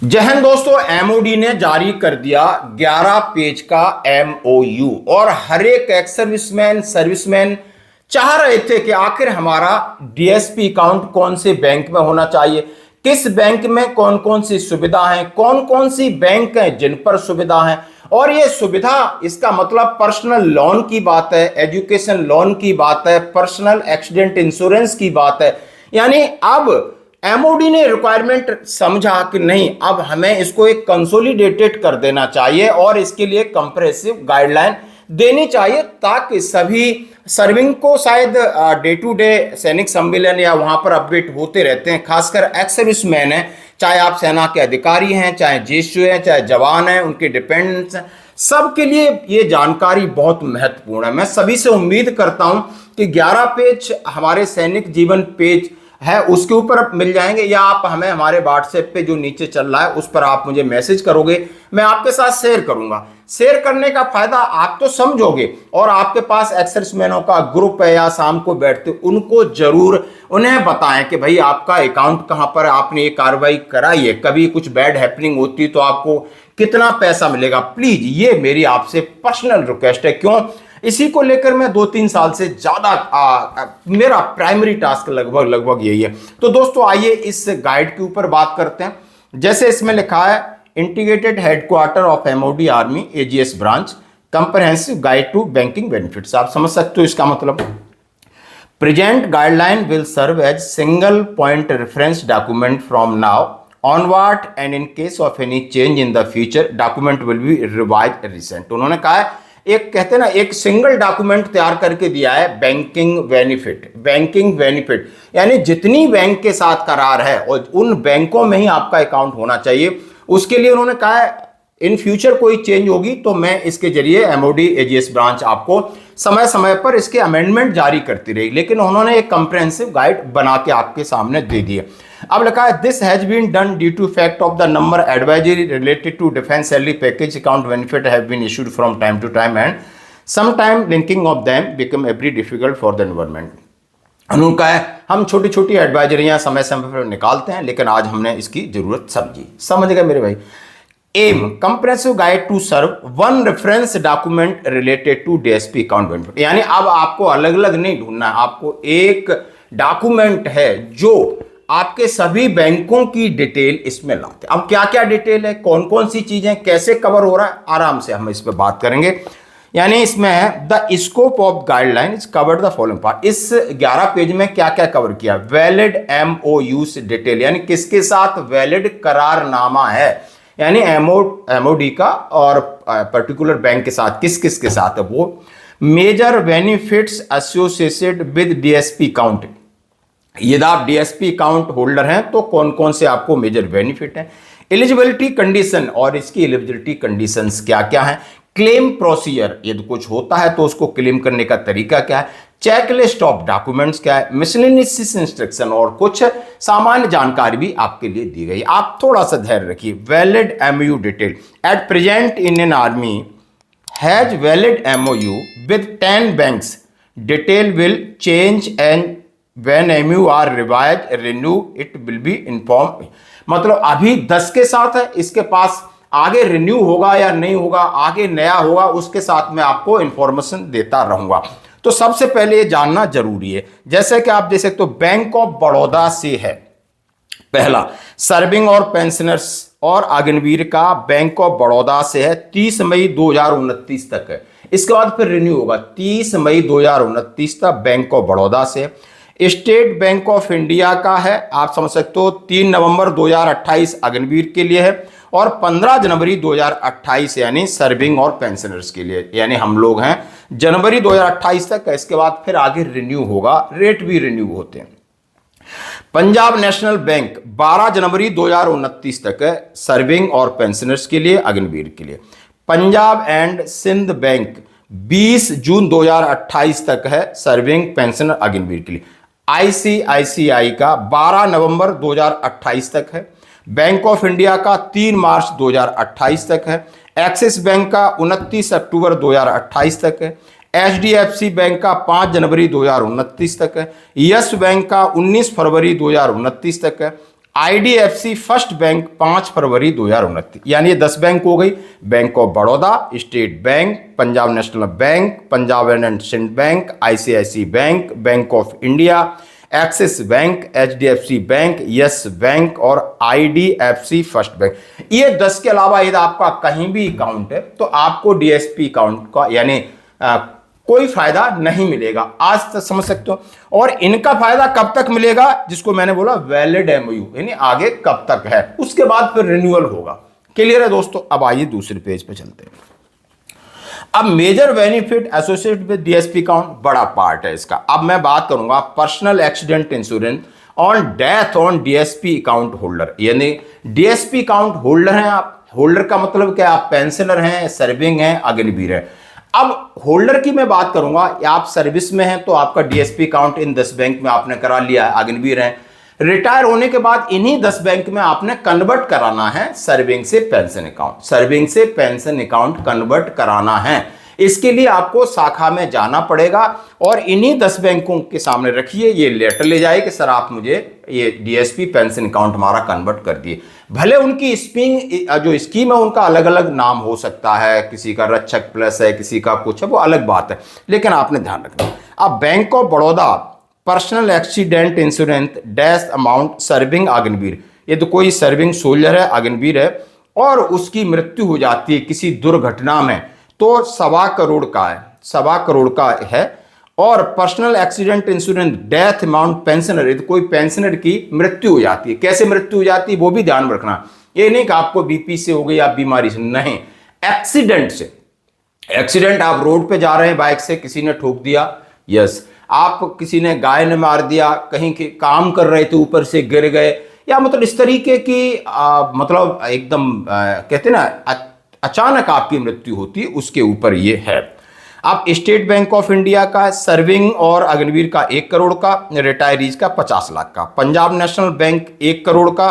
जय हिंद दोस्तों। एमओडी ने जारी कर दिया 11 पेज का एमओयू और हर एक एक्स सर्विसमैन चाह रहे थे कि आखिर हमारा डीएसपी अकाउंट कौन से बैंक में होना चाहिए, किस बैंक में कौन कौन सी सुविधा है, कौन कौन सी बैंक है जिन पर सुविधा है। और ये सुविधा, इसका मतलब पर्सनल लोन की बात है, एजुकेशन लोन की बात है, पर्सनल एक्सीडेंट इंश्योरेंस की बात है। यानी अब एमओडी ने रिक्वायरमेंट समझा कि नहीं, अब हमें इसको एक कंसोलिडेटेड कर देना चाहिए और इसके लिए कंप्रेसिव गाइडलाइन देनी चाहिए ताकि सभी सर्विंग को, शायद डे टू डे सैनिक सम्मेलन या वहां पर अपडेट होते रहते हैं, खासकर एक्स सर्विसमैन हैं, चाहे आप सेना के अधिकारी हैं, चाहे जेएसयू हैं, चाहे जवान हैं, उनके डिपेंडेंट्स हैं, सबके लिए ये जानकारी बहुत महत्वपूर्ण है। मैं सभी से उम्मीद करता हूं कि 11 पेज हमारे सैनिक जीवन पेज है उसके ऊपर मिल जाएंगे, या आप हमें हमारे व्हाट्सएप पे जो नीचे चल रहा है उस पर आप मुझे मैसेज करोगे, मैं आपके साथ शेयर करूंगा। शेयर करने का फायदा आप तो समझोगे और आपके पास एक्सर्विसमैनों का ग्रुप है या शाम को बैठते, उनको जरूर उन्हें बताएं कि भाई आपका अकाउंट कहां पर है, आपने ये कार्रवाई कराई है, कभी कुछ बैड हैपनिंग होती तो आपको कितना पैसा मिलेगा। प्लीज, ये मेरी आपसे पर्सनल रिक्वेस्ट है। क्यों? इसी को लेकर मैं 2-3 साल से ज्यादा मेरा प्राइमरी टास्क लगभग यही है। तो दोस्तों आइए इस गाइड के ऊपर बात करते हैं। जैसे इसमें लिखा है, integrated headquarter of MOD army AGS branch comprehensive guide to banking benefits. आप समझ सकते हो इसका मतलब। Present guideline will serve as single point reference document from now onward and in case of any change in the future document will be revised recent. उन्होंने कहा है, एक कहते हैं ना, एक सिंगल डॉक्यूमेंट तैयार करके दिया है, बैंकिंग बेनिफिट यानी जितनी बैंक के साथ करार है और उन बैंकों में ही आपका अकाउंट होना चाहिए। उसके लिए उन्होंने कहा है इन फ्यूचर कोई चेंज होगी तो मैं इसके जरिए एमओडी एजीएस ब्रांच आपको समय समय पर इसके अमेंडमेंट जारी करती रही, लेकिन उन्होंने एक कंप्रहेंसिव गाइड बना के आपके सामने दे दिए। अब लिखा है, this has been done due to fact of the number advisory related to defence salary package account benefit have been issued from time to time and some time linking of them become every difficult for the government. उनका है, हम छोटी छोटी एडवाइजरियां समय समय पर निकालते हैं, लेकिन आज हमने इसकी जरूरत समझी। समझ गए मेरे भाई। Um, comprehensive guide to serve one reference document related to DSP account benefit. यानी अब आपको अलग अलग नहीं ढूंढना है, आपको एक डॉक्यूमेंट है जो आपके सभी बैंकों की डिटेल इसमें लाते हैं। अब क्या क्या डिटेल है, कौन कौन सी चीजें, कैसे कवर हो रहा है, आराम से हम इस पर बात करेंगे। यानी इसमें है, the scope of guideline is covered the following part. इस 11 पेज में क्या क्या कवर किया? वैलिड एमओयू डिटेल, यानी किसके साथ वैलिड करारनामा है, यानी एमओडी का और पर्टिकुलर बैंक के साथ किस किस के साथ है वो। Major benefits associated with DSP account, यदि आप डीएसपी अकाउंट होल्डर हैं तो कौन कौन से आपको मेजर बेनिफिट है। एलिजिबिलिटी कंडीशन, और इसकी एलिजिबिलिटी कंडीशंस क्या क्या है। क्लेम प्रोसीजर, यदि कुछ होता है तो उसको क्लेम करने का तरीका क्या है। चेकलिस्ट ऑफ डॉक्यूमेंट्स क्या है। मिसलेनियस इंस्ट्रक्शन, और कुछ सामान्य जानकारी भी आपके लिए दी गई। आप थोड़ा सा धैर्य रखिए। Valid MOU detail, at present Indian army has valid MOU with 10 banks, detail will change and when MU are revised renew it will be informed। मतलब अभी 10 के साथ है, इसके पास आगे रिन्यू होगा या नहीं होगा, आगे नया होगा, उसके साथ मैं आपको इंफॉर्मेशन देता रहूंगा। तो सबसे पहले ये जानना जरूरी है, जैसे कि आप देख सकते हो बैंक ऑफ बड़ौदा से है पहला, सर्विंग और पेंशनर्स और अग्निवीर का बैंक ऑफ बड़ौदा से है, 30 मई 2029 तक है। इसके बाद फिर रिन्यू होगा 30 मई 2029 तक बैंक ऑफ बड़ौदा से। स्टेट बैंक ऑफ इंडिया का है, आप समझ सकते हो, 3 नवंबर 2028 अग्निवीर के लिए है और 15 जनवरी 2028 यानी सर्विंग और पेंशनर्स के लिए, यानी हम लोग हैं, जनवरी 2028 तक है। इसके बाद फिर आगे रिन्यू होगा, रेट भी रिन्यू होते हैं। पंजाब नेशनल बैंक 12 जनवरी 2029 तक है, सर्विंग और पेंशनर्स के लिए, अग्निवीर के लिए। पंजाब एंड सिंध बैंक 20 जून 2028 तक है, सर्विंग पेंशनर अग्निवीर के लिए। आईसीआईसीआई का 12 नवंबर 2028 तक है। बैंक ऑफ इंडिया का 3 मार्च 2028 तक है। एक्सिस बैंक का 29 अक्टूबर 2028 तक है। एचडीएफसी बैंक का 5 जनवरी 2029 तक है। यस बैंक का 19 फरवरी 2029 तक है। आईडीएफसी फर्स्ट बैंक 5 फरवरी 2029, यानी ये 10 बैंक हो गई। Bank of Baroda, state bank, Punjab national bank, Punjab and Sindh bank, ICICI bank, bank of India, Axis bank, HDFC bank, Yes bank और आईडीएफसी फर्स्ट बैंक। ये 10 के अलावा यदि आपका कहीं भी अकाउंट है तो आपको डीएसपी अकाउंट का यानी कोई फायदा नहीं मिलेगा। आज तक समझ सकते हो। और इनका फायदा कब तक मिलेगा, जिसको मैंने बोला वैलिड एमओयू, यानी आगे कब तक है, उसके बाद फिर रिन्यूअल होगा। क्लियर है दोस्तों। अब आइए दूसरे पेज पे चलते हैं। अब major benefit associated with DSP account, बड़ा पार्ट है इसका। अब मैं बात करूंगा personal accident insurance on death on DSP account holder, यानी डीएसपी अकाउंट होल्डर हैं आप। होल्डर का मतलब क्या, आप पेंशनर हैं, सर्विंग हैं, अग्निवीर हैं। अब होल्डर की मैं बात करूंगा, आप सर्विस में हैं तो आपका डीएसपी अकाउंट इन 10 बैंक में आपने करा लिया है, अग्निवीर हैं। रिटायर होने के बाद इन्हीं 10 बैंक में आपने कन्वर्ट कराना है सर्विंग से पेंशन अकाउंट, सर्विंग से पेंशन अकाउंट कन्वर्ट कराना है। इसके लिए आपको शाखा में जाना पड़ेगा और इन्हीं 10 बैंकों के सामने रखिए, ये लेटर ले जाए कि सर आप मुझे ये डीएसपी पेंशन अकाउंट हमारा कन्वर्ट कर दिए। भले उनकी जो स्कीम है उनका अलग अलग नाम हो सकता है, किसी का रक्षक प्लस है, किसी का कुछ है, वो अलग बात है, लेकिन आपने ध्यान रखना। अब bank of Baroda personal accident insurance dash amount serving Agniveer, ये तो कोई सर्विंग सोल्जर है, अग्निवीर है और उसकी मृत्यु हो जाती है किसी दुर्घटना में तो 1.25 करोड़ का है, 1.25 करोड़ का है। और personal accident insurance death amount pensioner, यदि कोई पेंशनर की मृत्यु हो जाती है, कैसे मृत्यु हो जाती है वो भी ध्यान रखना। ये नहीं कि आपको बीपी से हो गई या बीमारी से, नहीं, एक्सीडेंट से। एक्सीडेंट, आप रोड पे जा रहे हैं बाइक से, किसी ने ठोक दिया, यस, आप किसी ने गाय ने मार दिया, कहीं के काम कर रहे थे ऊपर से गिर गए, या मतलब इस तरीके की मतलब एकदम कहते ना अचानक आपकी मृत्यु होती है, उसके ऊपर ये है। अब स्टेट बैंक ऑफ इंडिया का सर्विंग और अग्निवीर का 1 करोड़ का, रिटायरीज का 50 लाख का। पंजाब नेशनल बैंक 1 करोड़ का,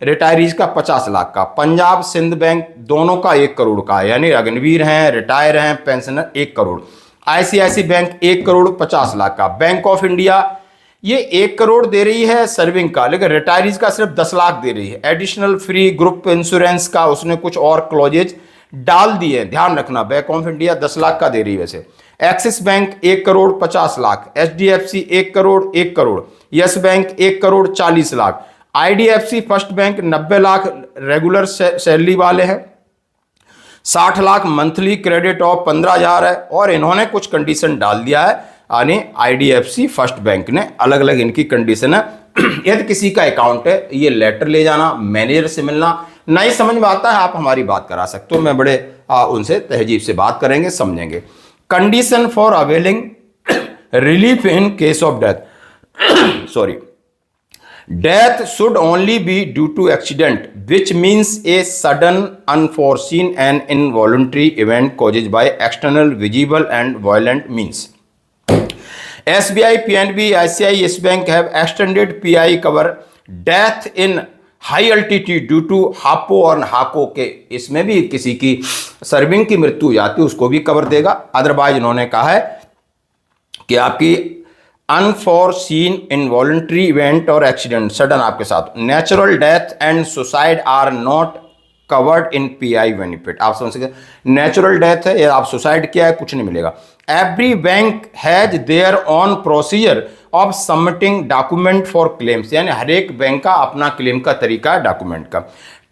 रिटायरीज का 50 लाख का। पंजाब सिंध बैंक दोनों का 1 करोड़ का, यानी अग्निवीर हैं, रिटायर हैं, pensioner 1 crore. ICICI bank 1 crore 50 lakh का। बैंक ऑफ इंडिया ये 1 करोड़ दे रही है सर्विंग का, लेकिन रिटायरीज का सिर्फ 10 लाख दे रही है। एडिशनल फ्री ग्रुप इंश्योरेंस का उसने कुछ और क्लॉजेज डाल दिए, ध्यान रखना। बैंक ऑफ इंडिया 10 लाख का दे रही है वैसे। Axis bank 1 crore 50 lakh, HDFC 1 crore 1 crore, yes bank 1 crore 40 lakh, IDFC first bank 90 lakh regular salary वाले हैं, 60 लाख मंथली क्रेडिट ऑफ 15,000 है। और इन्होंने कुछ कंडीशन डाल दिया है, यानी आईडीएफसी फर्स्ट बैंक ने अलग अलग इनकी कंडीशन है। यदि किसी का अकाउंट है, ये लेटर ले जाना, मैनेजर से मिलना, नहीं समझ में आता है आप हमारी बात करा सकते हो, मैं बड़े उनसे तहजीब से बात करेंगे, समझेंगे। Condition for availing relief in case of death, sorry, death should only be due to accident which means a sudden unforeseen and involuntary event causes by external visible and violent means. SBI, PNB, ICICI, Yes Bank have extended PI cover death in high altitude due to हापो और हाको के, इसमें भी किसी की serving की मृत्यु हो जाती है उसको भी कवर देगा। अदरवाइज इन्होंने कहा है कि आपकी अनफॉरसीन इनवॉलंटरी इवेंट और एक्सीडेंट सडन आपके साथ, natural death and suicide are not covered in PI benefit. आप समझ सकते, नेचुरल डेथ है या आप सुसाइड किया है, कुछ नहीं मिलेगा। Every bank has their on procedure of submitting document for claims, यानी हर एक बैंक का अपना क्लेम का तरीका है डॉक्यूमेंट का।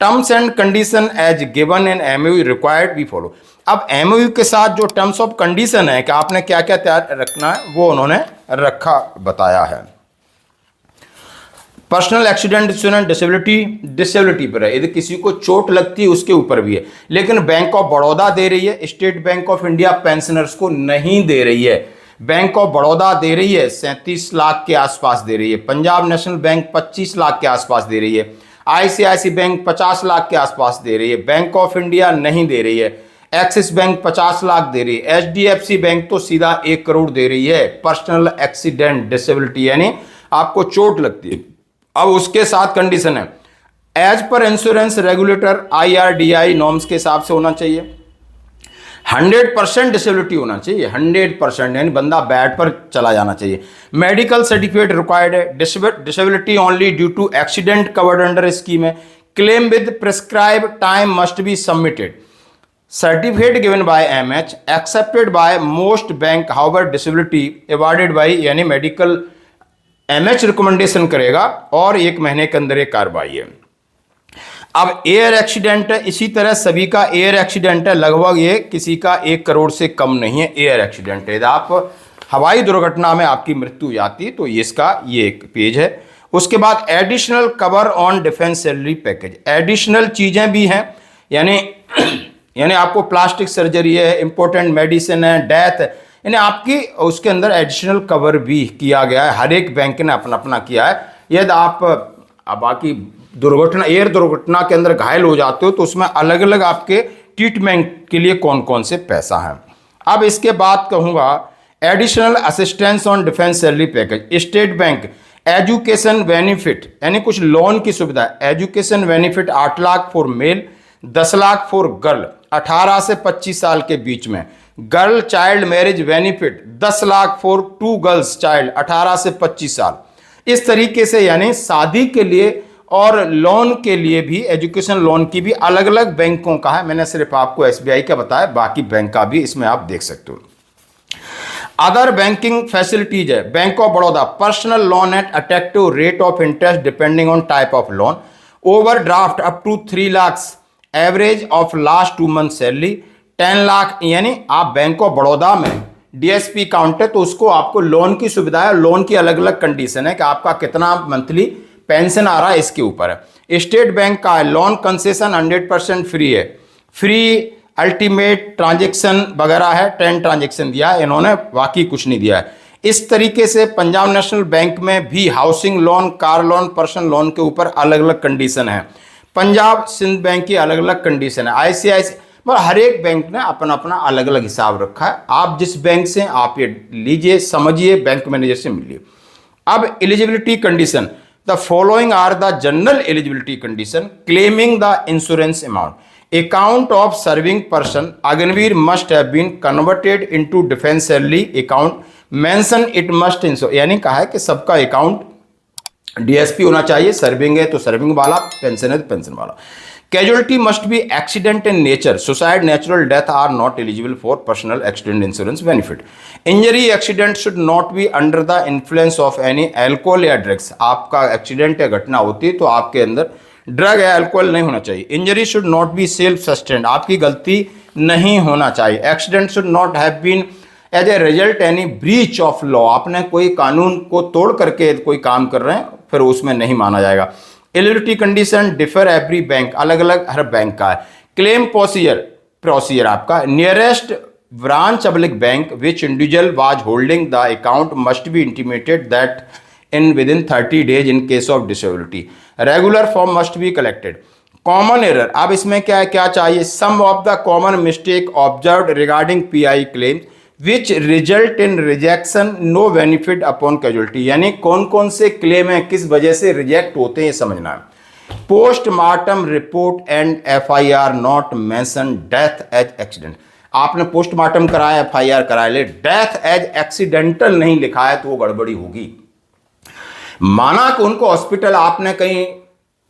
Terms and condition as given in MOU required we follow. अब एमओयू के साथ जो टर्म्स ऑफ कंडीशन है कि आपने क्या क्या तैयार रखना है वो उन्होंने रखा बताया है। पर्सनल एक्सीडेंट इंश्योरेंस डिसेबिलिटी पर है, यदि किसी को चोट लगती है उसके ऊपर भी है, लेकिन बैंक ऑफ बड़ौदा दे रही है, state bank of India pensioners को नहीं दे रही है। बैंक ऑफ बड़ौदा दे रही है 37 लाख के आसपास दे रही है, पंजाब नेशनल बैंक 25 लाख के आसपास दे रही है, आईसीआईसी बैंक 50 लाख के आसपास दे रही है, बैंक ऑफ इंडिया नहीं दे रही है, एक्सिस बैंक 50 लाख दे रही है, एचडीएफसी बैंक तो सीधा 1 करोड़ दे रही है। पर्सनल एक्सीडेंट डिसेबिलिटी यानी आपको चोट लगती है। अब उसके साथ कंडीशन है as per insurance regulator IRDAI norms के हिसाब से होना चाहिए। 100% डिसेबिलिटी होना चाहिए, 100%, यानी बंदा बेड पर चला जाना चाहिए। मेडिकल सर्टिफिकेट रिक्वायर्ड है। Disability only due to accident covered under scheme है। Claim with prescribe time must be submitted. Certificate given by MH accepted by most bank, however disability awarded by, यानी medical MH recommendation करेगा और 1 महीने के अंदर ये कार्रवाई है। अब एयर एक्सीडेंट है, इसी तरह सभी का एयर एक्सीडेंट है, लगभग ये किसी का 1 करोड़ से कम नहीं है एयर एक्सीडेंट है। यदि आप हवाई दुर्घटना में आपकी मृत्यु हो जाती है तो इसका ये एक पेज है। उसके बाद additional cover on defence salary package, additional चीजें भी हैं, यानी आपको प्लास्टिक सर्जरी है, इंपॉर्टेंट मेडिसिन है, डेथ, यानी आपकी उसके अंदर एडिशनल कवर भी किया गया है। हर एक बैंक ने अपना अपना किया है। यदि आप बाकी दुर्घटना, एयर दुर्घटना के अंदर घायल हो जाते हो तो उसमें अलग अलग आपके ट्रीटमेंट के लिए कौन कौन से पैसा है। अब इसके बाद कहूँगा additional assistance on defence salary package. State bank education benefit, यानी कुछ लोन की सुविधा। Education benefit 8 lakh for male, 10 lakh for girl 18 से 25 साल के बीच में। Girl child marriage benefit 10 lakh for 2 girls child 18 से 25 साल। इस तरीके से यानी शादी के लिए और लोन के लिए भी, एजुकेशन लोन की भी अलग अलग बैंकों का है। मैंने सिर्फ आपको एसबीआई का बताया, बाकी बैंक का भी इसमें आप देख सकते हो। अदर बैंकिंग फैसिलिटीज है। Bank of Baroda personal loan at attractive rate of interest depending on type of loan. Overdraft up to 3 lakh average of last 2 month salary 10 lakh, यानी आप बैंक ऑफ बड़ौदा में डीएसपी अकाउंट है तो उसको आपको लोन की सुविधा है। लोन की अलग अलग कंडीशन है कि आपका कितना मंथली पेंशन आ रहा है, इसके ऊपर है। स्टेट बैंक का लोन कंसेशन 100% फ्री है। फ्री अल्टीमेट ट्रांजेक्शन वगैरह है, 10 ट्रांजेक्शन दिया है इन्होंने, बाकी कुछ नहीं दिया है। इस तरीके से पंजाब नेशनल बैंक में भी housing loan, car loan, personal loan के ऊपर अलग अलग कंडीशन है। पंजाब सिंध बैंक की अलग अलग कंडीशन है। आईसीआईसी, मतलब हर एक बैंक ने अपना अपना अलग अलग हिसाब रखा है। आप जिस बैंक से आप ये लीजिए, समझिए, बैंक मैनेजर से मिलिए। अब eligibility condition, the following are the general eligibility condition claiming the insurance amount. Account of serving person Agniveer must have been converted into defence salary account, mention it must insure, यानी कहा है कि सबका account DSP होना चाहिए। Serving है तो serving वाला, पेंशन है तो पेंशन वाला। Casualty must be accident in nature, suicide, natural death are not eligible for personal accident insurance benefit. Injury accident should not be under the influence of any alcohol या drugs. आपका accident या घटना होती है तो आपके अंदर ड्रग या अल्कोहल नहीं होना चाहिए। Injury should not be self sustained, आपकी गलती नहीं होना चाहिए। Accident should not have been as a result any breach of law, आपने कोई कानून को तोड़ करके कोई काम कर रहे हैं फिर उसमें नहीं माना जाएगा। Eligibility condition differ every bank, अलग अलग हर बैंक का है। क्लेम प्रोसीजर आपका nearest branch public bank which individual was holding the account must be intimated that in within 30 days in case of disability. Regular form must be collected. Common error, अब इसमें क्या चाहिए, sum of the common mistake observed regarding PI claim which result in rejection no benefit upon casualty, यानी कौन कौन से claim हैं, किस वजह से रिजेक्ट होते हैं, ये समझना है। Postmortem report and FIR not mention death as accident, आपने पोस्टमार्टम कराया, एफआईआर कराया, ले डेथ एज एक्सीडेंटल नहीं लिखा है तो वो गड़बड़ी होगी। माना कि उनको हॉस्पिटल आपने कहीं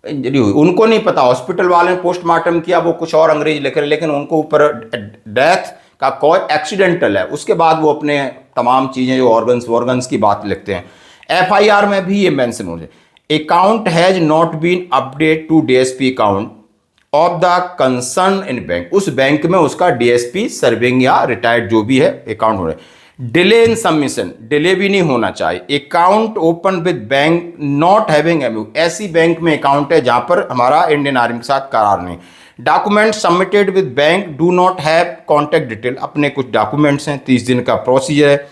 इंजरी हुई, उनको नहीं पता, हॉस्पिटल वाले ने पोस्टमार्टम किया, वो कुछ और अंग्रेजी लिख रहे, लेकिन उनको ऊपर डेथ का कॉज एक्सीडेंटल है, उसके बाद वो अपने तमाम चीजें जो ऑर्गन्स की बात लिखते हैं। एफआईआर में भी ये मेंशन हो जाए। Account has not been update to DSP account of the concern in bank, उस बैंक में उसका डीएसपी सर्विंग या रिटायर्ड जो भी है अकाउंट हो रहा है। डिले इन सबमिशन, डिले भी नहीं होना चाहिए। Account open with bank not having MU, ऐसी बैंक में अकाउंट है जहां पर हमारा इंडियन आर्मी के साथ करार नहीं। Document submitted with bank do not have contact detail, अपने कुछ डॉक्यूमेंट्स हैं, 30 दिन का प्रोसीजर है,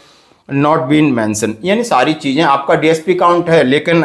नॉट बीन मेंशन, यानी सारी चीजें। आपका डीएसपी अकाउंट है लेकिन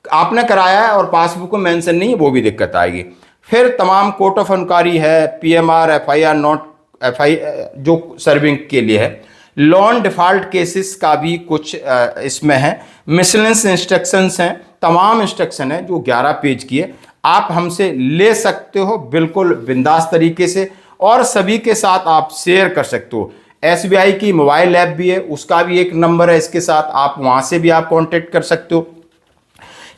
आपने कराया है और पासबुक में मेंशन नहीं है, वो भी दिक्कत आएगी। फिर तमाम कोर्ट ऑफ इंक्वायरी है, पीएमआर, एफआईआर नॉट एफआई जो सर्विंग के लिए है। लोन डिफॉल्ट केसेस का भी कुछ इसमें है। मिसलेनियस इंस्ट्रक्शंस हैं, तमाम इंस्ट्रक्शन है जो 11 पेज की है, आप हमसे ले सकते हो बिल्कुल बिंदास तरीके से। और सभी के साथ आप शेयर कर सकते हो। एसबीआई की मोबाइल ऐप भी है, उसका भी एक नंबर है इसके साथ, आप वहां से भी आप कांटेक्ट कर सकते हो।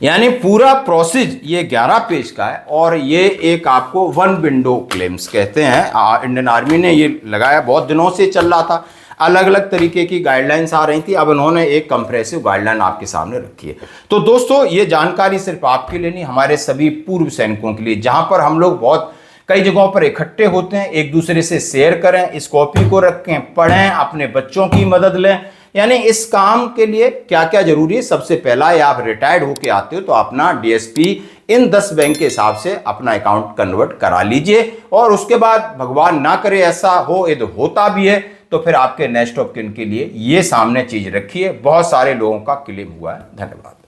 यानी पूरा प्रोसेस ये 11 पेज का है और ये एक आपको वन विंडो क्लेम्स कहते हैं। इंडियन आर्मी ने ये लगाया, बहुत दिनों से चल रहा था, अलग अलग तरीके की गाइडलाइंस आ रही थी, अब उन्होंने एक कंप्रेसिव गाइडलाइन आपके सामने रखी है। तो दोस्तों ये जानकारी सिर्फ आपके लिए नहीं, हमारे सभी पूर्व सैनिकों के लिए, जहां पर हम लोग बहुत कई जगहों पर इकट्ठे होते हैं, एक दूसरे से शेयर करें, इस कॉपी को रखें, पढ़ें, अपने बच्चों की मदद लें। यानी इस काम के लिए क्या क्या जरूरी है, सबसे पहला या आप रिटायर्ड होके आते हो तो अपना डीएसपी इन 10 बैंक के हिसाब से अपना अकाउंट कन्वर्ट करा लीजिए, और उसके बाद भगवान ना करे ऐसा हो, यदि होता भी है तो फिर आपके नेक्स्ट ऑफ किन के लिए ये सामने चीज रखिए। बहुत सारे लोगों का क्लेम हुआ है। धन्यवाद।